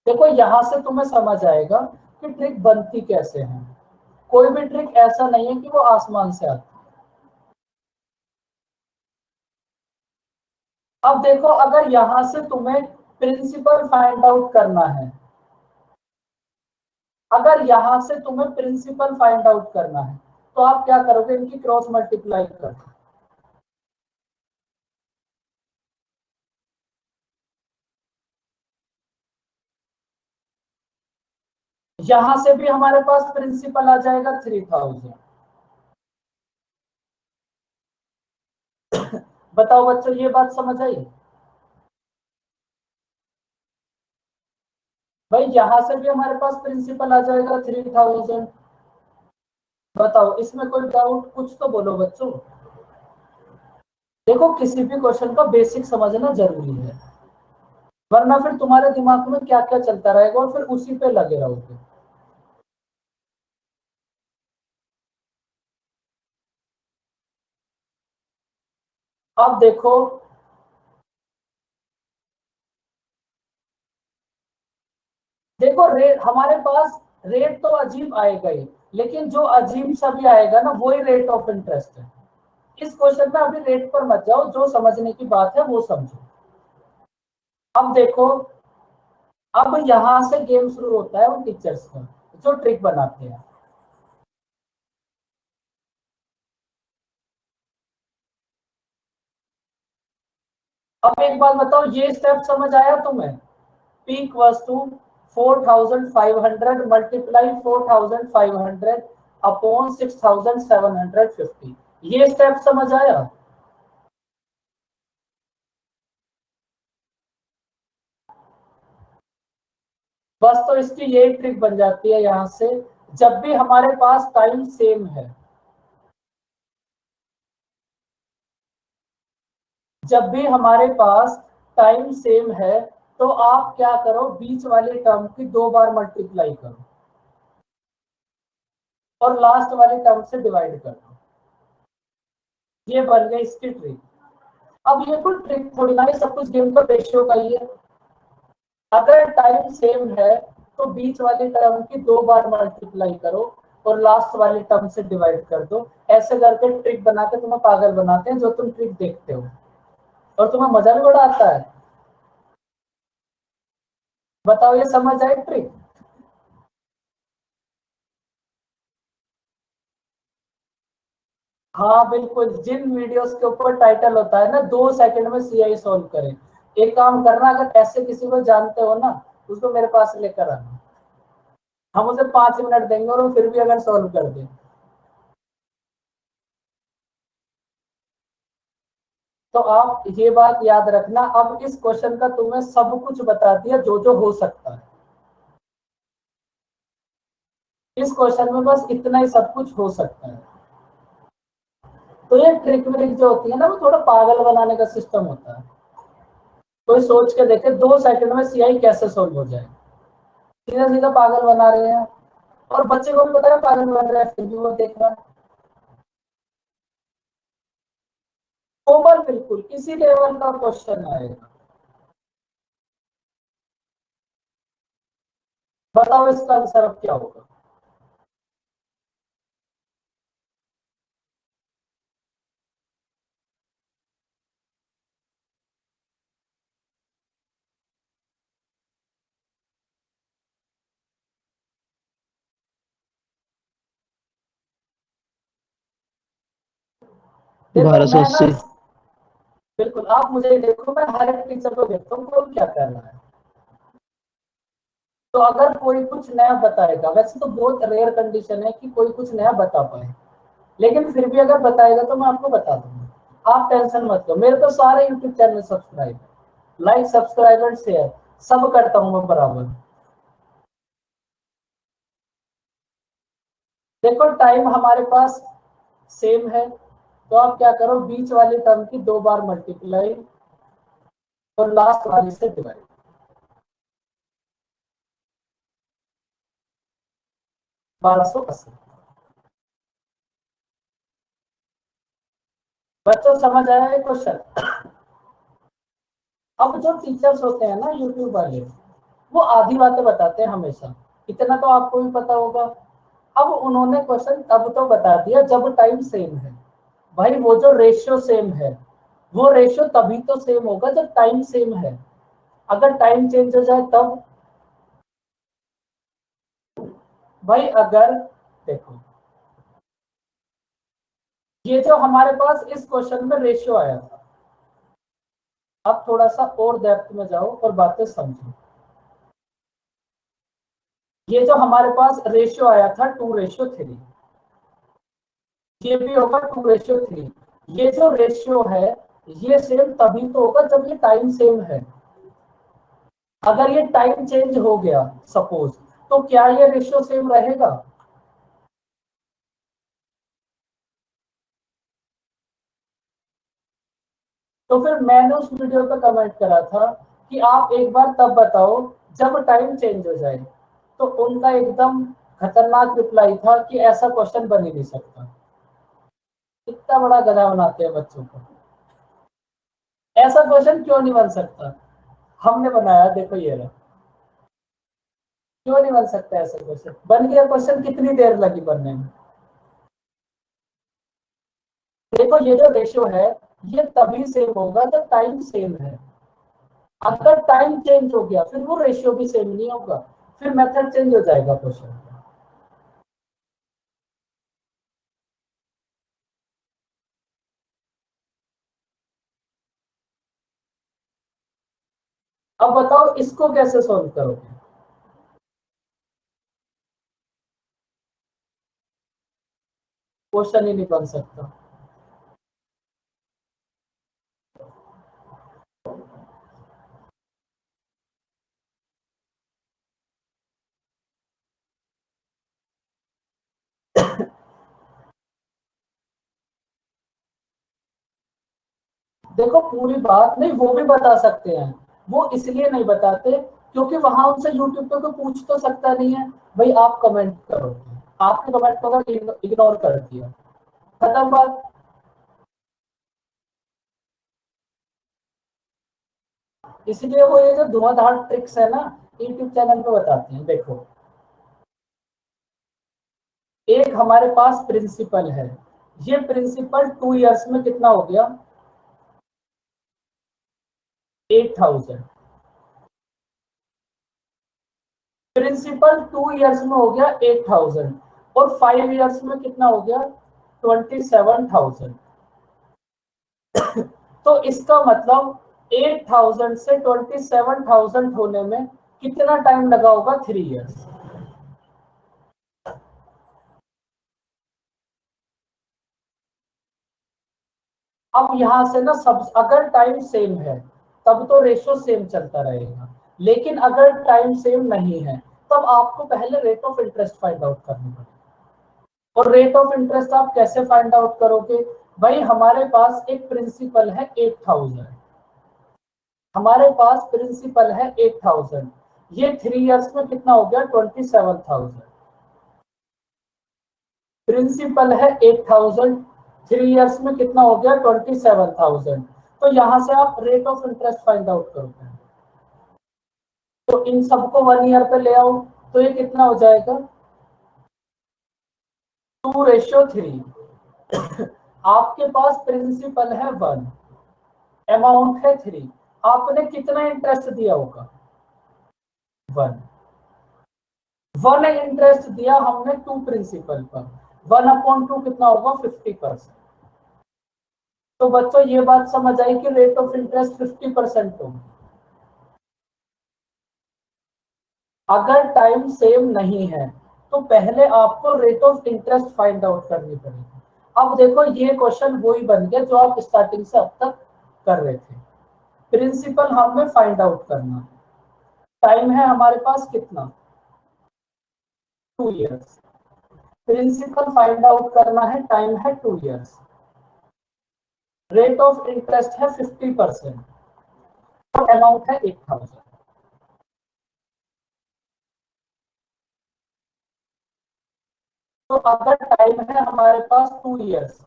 देखो यहां से तुम्हें समझ आएगा कि ट्रिक बनती कैसे है। कोई भी ट्रिक ऐसा नहीं है कि वो आसमान से आती। अब देखो अगर यहां से तुम्हें प्रिंसिपल फाइंड आउट करना है, अगर यहां से तुम्हें प्रिंसिपल फाइंड आउट करना है तो आप क्या करोगे, इनकी क्रॉस मल्टीप्लाई कर, यहां से भी हमारे पास प्रिंसिपल आ जाएगा 3000। बताओ बच्चों ये बात समझ आई? भाई यहां से भी हमारे पास प्रिंसिपल आ जाएगा 3000। बताओ इसमें कोई डाउट, कुछ तो बोलो बच्चों। देखो किसी भी क्वेश्चन का बेसिक समझना जरूरी है, वरना फिर तुम्हारे दिमाग में क्या क्या चलता रहेगा और फिर उसी पे लगे रहोगे। अब देखो रेट हमारे पास, रेट तो अजीब आएगा ही, लेकिन जो अजीब सा भी आएगा ना वही रेट ऑफ इंटरेस्ट है। इस क्वेश्चन में अभी रेट पर मत जाओ, जो समझने की बात है वो समझो। अब देखो, अब यहां से गेम शुरू होता है उन टीचर्स का जो ट्रिक बनाते हैं। अब एक बात बताओ, ये स्टेप समझ आया तुम्हें? P equals to 4500 multiply 4500 upon 6750, ये स्टेप समझ आया? बस तो इसकी यही ट्रिक बन जाती है यहां से, जब भी हमारे पास टाइम सेम है, जब भी हमारे पास टाइम सेम है तो आप क्या करो, बीच वाले टर्म की 2 बार मल्टीप्लाई करो और लास्ट वाले टर्म से डिवाइड कर दो। ये बन गई इसकी ट्रिक। अब ये कोई ट्रिक थोड़ी ना है, सब कुछ गेम का रेशियो का ही है। अगर टाइम सेम है तो बीच वाले टर्म की 2 बार मल्टीप्लाई करो और लास्ट वाले टर्म से डिवाइड कर दो। ऐसे करके ट्रिक बना के तुम्हें पागल बनाते हैं जो तुम ट्रिक देखते हो, और तुम्हें मजा भी बड़ा आता है। बताओ ये समझ आए ट्रिक? हाँ बिल्कुल, जिन वीडियोस के ऊपर टाइटल होता है ना 2 सेकंड में सीआई सॉल्व करें, एक काम करना, अगर ऐसे किसी को जानते हो ना उसको मेरे पास लेकर आना, हम उसे 5 मिनट देंगे और वो फिर भी अगर सॉल्व कर दे। तो आप ये बात याद रखना, अब इस क्वेश्चन का तुम्हें सब कुछ बता दिया जो जो हो सकता है। इस क्वेश्चन में बस इतना ही सब कुछ हो सकता है। तो ये ट्रिक व्रिक जो होती है ना वो थोड़ा पागल बनाने का सिस्टम होता है। कोई सोच के देखे 2 सेकंड में सीआई कैसे सॉल्व हो जाए, सीधा सीधा पागल बना रहे हैं, और बच्चे को भी पता है पागल बन रहा है फिर भी वो देख रहा है। कोमल बिल्कुल इसी लेवल का क्वेश्चन आएगा। बताओ इसका आंसर अब क्या होगा? देखो 1280। बिल्कुल, आप मुझे देखो, मैं हर एक टीचर को देखता हूँ कौन क्या कर रहा है। तो अगर कोई कुछ नया बताएगा, वैसे तो बहुत रेयर कंडीशन है कि कोई कुछ नया बता पाए, लेकिन फिर भी अगर बताएगा तो मैं आपको बता दूंगा, आप टेंशन मत लो। मेरे तो सारे YouTube channel subscribe, like, subscribe and share सब करता हूँ मैं बराबर। देखो टाइम हमारे पास सेम है तो आप क्या करो, बीच वाली टर्म की 2 बार मल्टीप्लाई और लास्ट वाली से डिवाइड। बच्चों समझ आया ये क्वेश्चन? अब जो टीचर्स होते हैं ना यूट्यूब वाले, वो आधी बातें बताते हैं हमेशा, इतना तो आपको भी पता होगा। अब उन्होंने क्वेश्चन तब तो बता दिया जब टाइम सेम है। भाई वो जो रेशियो सेम है, वो रेशियो तभी तो सेम होगा जब टाइम सेम है। अगर टाइम चेंज हो जाए तब, भाई अगर देखो, ये जो हमारे पास इस क्वेश्चन में रेशियो आया था, अब थोड़ा सा और डेप्थ में जाओ और बातें समझो। ये जो हमारे पास रेशियो आया था 2:3, ये भी होगा 2:3। ये जो रेशियो है ये सेम तभी तो होगा जब ये टाइम सेम है। अगर ये टाइम चेंज हो गया सपोज, तो क्या ये रेशियो सेम रहेगा? तो फिर मैंने उस वीडियो पे कमेंट करा था कि आप एक बार तब बताओ जब टाइम चेंज हो जाए। तो उनका एकदम खतरनाक रिप्लाई था कि ऐसा क्वेश्चन बन ही नहीं सकता। इतना बड़ा गधा बनाते हैं बच्चों को। ऐसा क्वेश्चन क्यों नहीं बन सकता? हमने बनाया, देखो ये रहा। क्यों नहीं बन सकता ऐसा क्वेश्चन? बन गया क्वेश्चन, कितनी देर लगी बनने में? देखो ये जो रेशियो है ये तभी सेम होगा जब टाइम सेम है। अगर टाइम चेंज हो गया फिर वो रेशियो भी सेम नहीं होगा, फिर मेथड चेंज हो जाएगा क्वेश्चन। अब बताओ इसको कैसे सॉल्व करोगे? क्वेश्चन ही नहीं बन सकता। देखो पूरी बात नहीं, वो भी बता सकते हैं। वो इसलिए नहीं बताते क्योंकि वहां उनसे यूट्यूब पे कोई पूछ तो सकता नहीं है भाई आप कमेंट करो। आपने कमेंट को इग्नोर कर दिया, खत्म बात। इसलिए वो ये जो धुआंधार ट्रिक्स है ना यूट्यूब चैनल पे बताते हैं। देखो एक हमारे पास प्रिंसिपल है, ये प्रिंसिपल 2 इयर्स में कितना हो गया? 8000। प्रिंसिपल 2 इयर्स में हो गया 8000 और 5 इयर्स में कितना हो गया? 27000। तो इसका मतलब 8000 से 27000 होने में कितना टाइम लगा होगा? 3 इयर्स। अब यहां से ना सब, अगर टाइम सेम है तब तो रेशो सेम चलता रहेगा, लेकिन अगर टाइम सेम नहीं है तब आपको पहले rate of interest find out करनी पड़ेगी। और रेट ऑफ इंटरेस्ट आप कैसे फाइंड आउट करोगे? भाई हमारे पास एक प्रिंसिपल है 8000, हमारे पास प्रिंसिपल है 8000, ये 3 इयर्स में कितना हो गया? 27000। प्रिंसिपल है 8000, 3 इयर्स में कितना हो गया? 27000। तो यहां से आप rate of interest find out करोगे। तो इन सबको 1 ईयर पे ले आओ तो ये कितना हो जाएगा? 2:3। आपके पास प्रिंसिपल है 1, अमाउंट है 3, आपने कितना इंटरेस्ट दिया होगा? 1। 1 इंटरेस्ट दिया हमने 2 प्रिंसिपल पर, 1/2 कितना होगा? 50%। तो बच्चों ये बात समझ आई कि रेट ऑफ इंटरेस्ट 50% होगी। अगर टाइम सेम नहीं है तो पहले आपको rate of interest find out करनी पड़ेगी। अब देखो ये क्वेश्चन वही बन गया जो आप स्टार्टिंग से अब तक कर रहे थे। प्रिंसिपल हमें फाइंड आउट करना है, टाइम है हमारे पास कितना? 2 इयर्स। प्रिंसिपल फाइंड आउट करना है, टाइम है 2 इयर्स, रेट ऑफ इंटरेस्ट है 50% और अमाउंट है 8000। तो अगर टाइम है हमारे पास 2 इयर्स,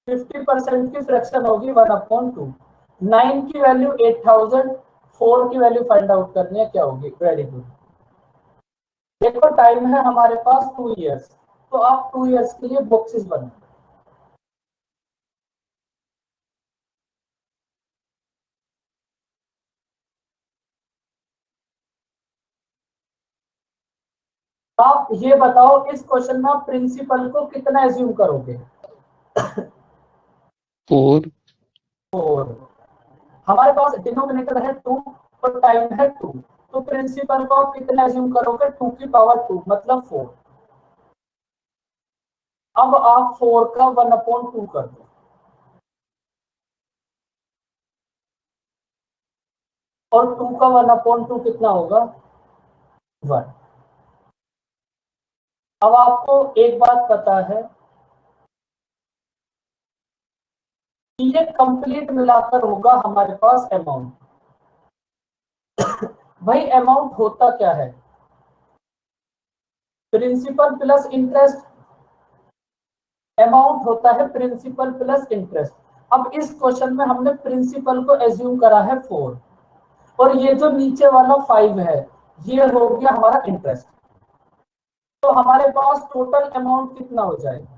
50% की फ्रैक्शन होगी 1/2। 9 की वैल्यू 8000, 4 की वैल्यू फाइंड आउट करनी है, क्या होगी? Very good. देखो टाइम है हमारे पास 2 इयर्स, तो आप 2 इयर्स के लिए बॉक्सेस बनाओ। आप ये बताओ इस क्वेश्चन में आप प्रिंसिपल को कितना एज्यूम करोगे? 4 4। हमारे पास डिनोमिनेटर है 2 और टाइम है 2, तो प्रिंसिपल को आप कितना एज्यूम करोगे? 2 की पावर 2 मतलब 4। अब आप 4 का 1/2 कर दो, और 2 का 1/2 कितना होगा? 1। अब आपको एक बात पता है कि ये कंप्लीट मिलाकर होगा हमारे पास अमाउंट। भाई अमाउंट होता क्या है? Principal plus interest. अमाउंट होता है प्रिंसिपल प्लस इंटरेस्ट। अब इस क्वेश्चन में हमने प्रिंसिपल को एज्यूम करा है 4 और ये जो नीचे वाला 5 है ये हो गया हमारा इंटरेस्ट। तो हमारे पास टोटल अमाउंट कितना हो जाएगा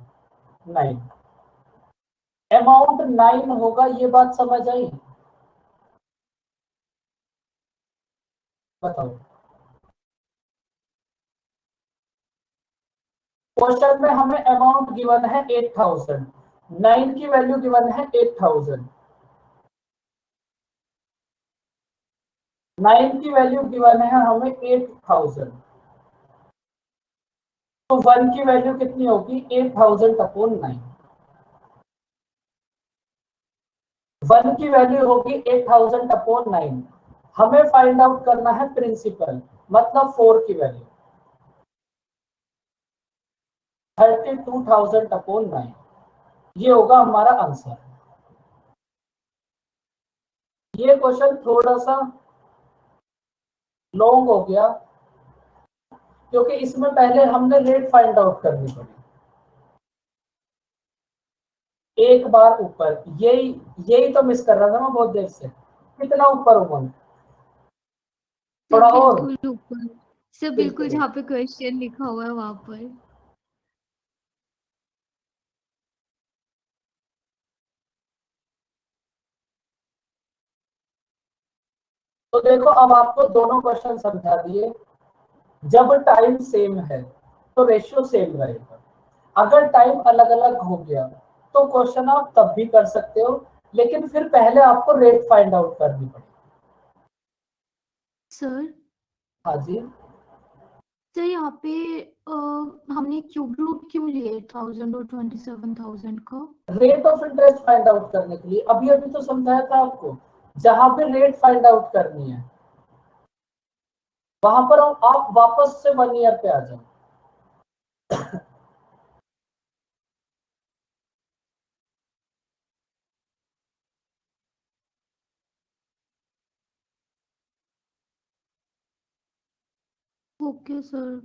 9। अमाउंट 9 होगा, ये बात समझ आई? बताओ। क्वेश्चन में हमें अमाउंट गिवन है 8000, 9 की वैल्यू गिवन है 8000, 9 की वैल्यू गिवन है हमें 8000। तो 1 की वैल्यू कितनी होगी 8000 अपॉन 9। 1 की वैल्यू होगी 8000 अपॉन 9। हमें फाइंड आउट करना है प्रिंसिपल, मतलब 4 की वैल्यू 32,000 अपॉन 9। ये होगा हमारा आंसर। ये क्वेश्चन थोड़ा सा लॉन्ग हो गया क्योंकि इसमें पहले हमने रेट फाइंड आउट करनी पड़ी। एक बार ऊपर, यही तो मिस कर रहा था मैं बहुत देर से। कितना ऊपर उमंग? थोड़ा और बिल्कुल ऊपर से, बिल्कुल बिल्कुल। जहाँ पे क्वेश्चन लिखा हुआ है वहां पर। तो देखो अब आपको दोनों क्वेश्चन समझा दिए। जब टाइम सेम है तो रेशियो सेम रहेगा। अगर टाइम अलग अलग हो गया तो क्वेश्चन आप तब भी कर सकते हो, लेकिन फिर पहले आपको रेट फाइंड आउट करनी पड़ेगी। सर हाँ जी। सर यहाँ पे हमने क्यूब रूट क्यों लिए 1000 और 27,000 का? Rate of interest find out करने के लिए। अभी अभी तो समझाया था आपको, जहां पे रेट फाइंड आउट करनी है वहां पर आप वापस से 1 ईयर पे आ जाओ। Okay sir.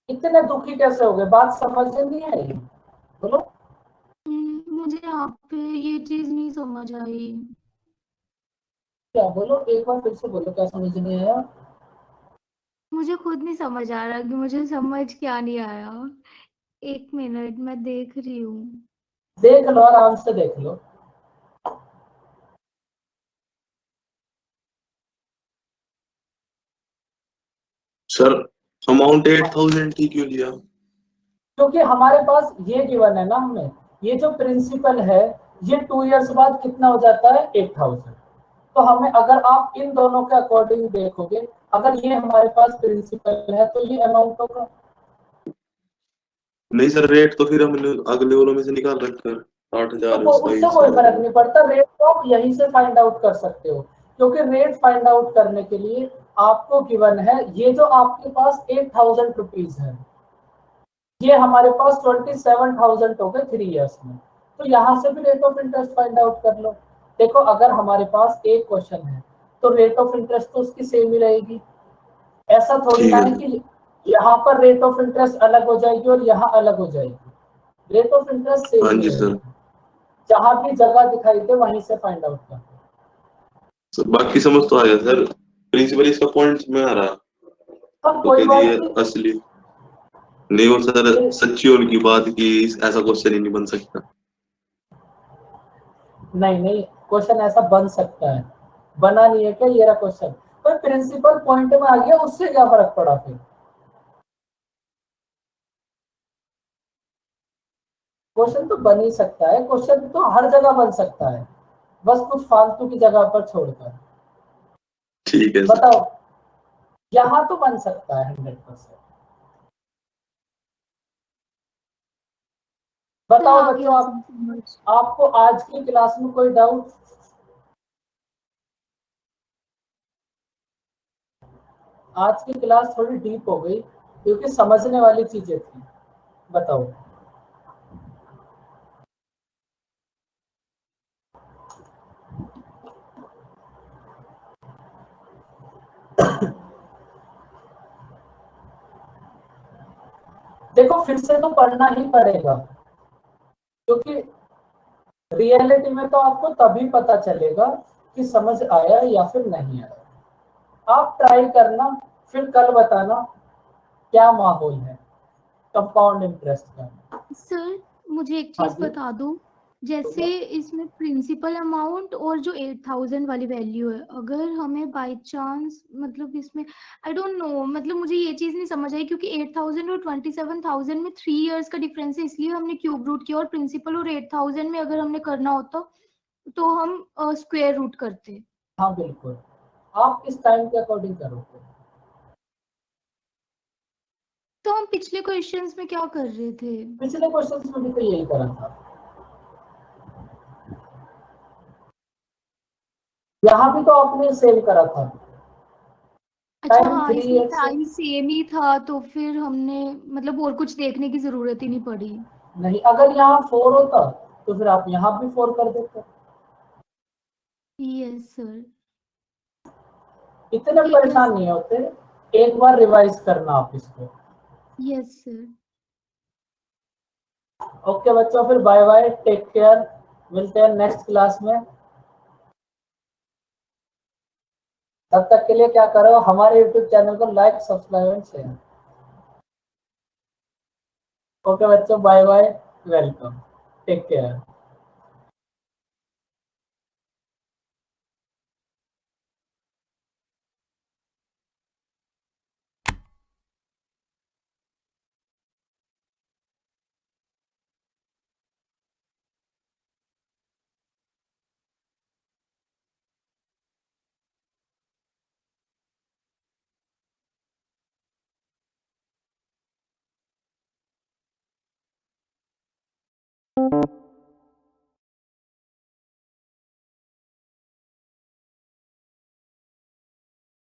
इतने दुखी कैसे हो गए? बात समझ नहीं आई? बोलो। मुझे यहाँ पे ये चीज नहीं समझ आई। क्या? बोलो एक बार फिर से बोलो, क्या समझ नहीं आया? मुझे खुद नहीं समझ आ रहा कि मुझे समझ क्या नहीं आया। 1 मिनट, मैं देख रही हूँ। देख लो, आराम से देख लो। सर अमाउंट 8000 ही क्यों लिया? क्योंकि हमारे पास ये गिवन है ना, हमें ये जो प्रिंसिपल है ये 2 इयर्स बाद कितना हो जाता है 8000। तो हमें, अगर आप इन दोनों के अकॉर्डिंग देखोगे, अगर ये हमारे पास प्रिंसिपल है तो ये अमाउंट होगा। नहीं सर, रेट तो फिर हमने अगले वालों में से निकाल रखा है, तो 8000 उससे उसका कोई फर्क 27। नहीं पड़ता, रेट तो आप यहीं से फाइंड आउट कर सकते हो। क्योंकि रेट फाइंड आउट करने के लिए आपको गिवन है ये जो आपके पास 8000 रुपीज है, ये हमारे पास 27,000 हो गए 3 इयर्स में। तो यहाँ से भी rate of interest find out कर लो। देखो अगर हमारे पास एक क्वेश्चन है तो रेट ऑफ इंटरेस्ट तो उसकी सेम ही रहेगी। ऐसा थोड़ी ठीक ना है। है कि यहाँ पर रेट ऑफ इंटरेस्ट अलग हो जाएगी और यहाँ अलग हो जाएगी। रेट ऑफ इंटरेस्ट सेम हाँ ही जी सर। रहेगी। जहां भी जगह दिखाई दे वहीं से फाइंड आउट कर। सर बाकी समझ तो आ गया सर, प्रिंसिपल इसका पॉइंट में आ रहा। अब तो कोई फिर बात ये नहीं। असली नहीं, और सर फिर सच्ची उनकी बात की ऐसा क्वेश्चन ही नहीं बन सकता। नहीं नहीं, क्वेश्चन ऐसा बन सकता है। बना नहीं है क्या ये रहा क्वेश्चन? पर प्रिंसिपल पॉइंट में आ गया, उससे क्या फर्क पड़ा फिर? क्वेश्चन तो बन ही सकता है, क्वेश्चन तो हर जगह बन सकता है, बस कुछ फालतू की जगह पर छोड़कर। ठीक है सर। बताओ, यहाँ तो बन सकता है 100%। सर बताओ आ गया बच्चों, आप समझ। आपको आज की क्लास में कोई डाउट? आज की क्लास थोड़ी डीप हो गई क्योंकि समझने वाली चीजें थी। बताओ। देखो फिर से तो पढ़ना ही पड़ेगा क्योंकि रियलिटी में तो आपको तभी पता चलेगा कि समझ आया या फिर नहीं आया। आप ट्राई करना, फिर कल बताना क्या माहौल है कंपाउंड इंटरेस्ट का। सर मुझे एक हाँ चीज जी। बता दो, जैसे इसमें प्रिंसिपल अमाउंट और जो 8,000 वाली वैल्यू है, अगर हमें बाय चांस मतलब इसमें आई डोंट नो, मतलब मुझे ये चीज नहीं समझ आई, क्योंकि 8,000 और 27,000 में 3 इयर्स का डिफरेंस है, इसलिए हमने क्यूब रूट किया, और प्रिंसिपल और 8,000 में अगर हमने करना होता तो हम स्क्वायर रूट करते। हाँ बिल्कुल, आप इस टाइम के अकॉर्डिंग करोगे। तो हम पिछले क्वेश्चंस में क्या कर रहे थे? पिछले क्वेश्चंस में भी तो यही करा था, यहाँ भी तो आपने सेम करा था। अच्छा टाइम हाँ, 3 इसमें इयर्स से टाइम सेम ही था, तो फिर हमने मतलब और कुछ देखने की जरूरत ही नहीं पड़ी। नहीं, अगर यहाँ 4 होता तो फिर आप यहाँ भी 4 कर देते। Yes sir. इतने ठीक है परेशान नहीं होते, एक बार रिवाइज करना आप इसको। Yes sir. ओके बच्चों, फिर बाय बाय, टेक केयर, मिलते हैं नेक्स्ट क्लास में। तब तक के लिए क्या करो, हमारे यूट्यूब चैनल को like, subscribe and share. Okay बच्चों, bye bye, welcome, take care.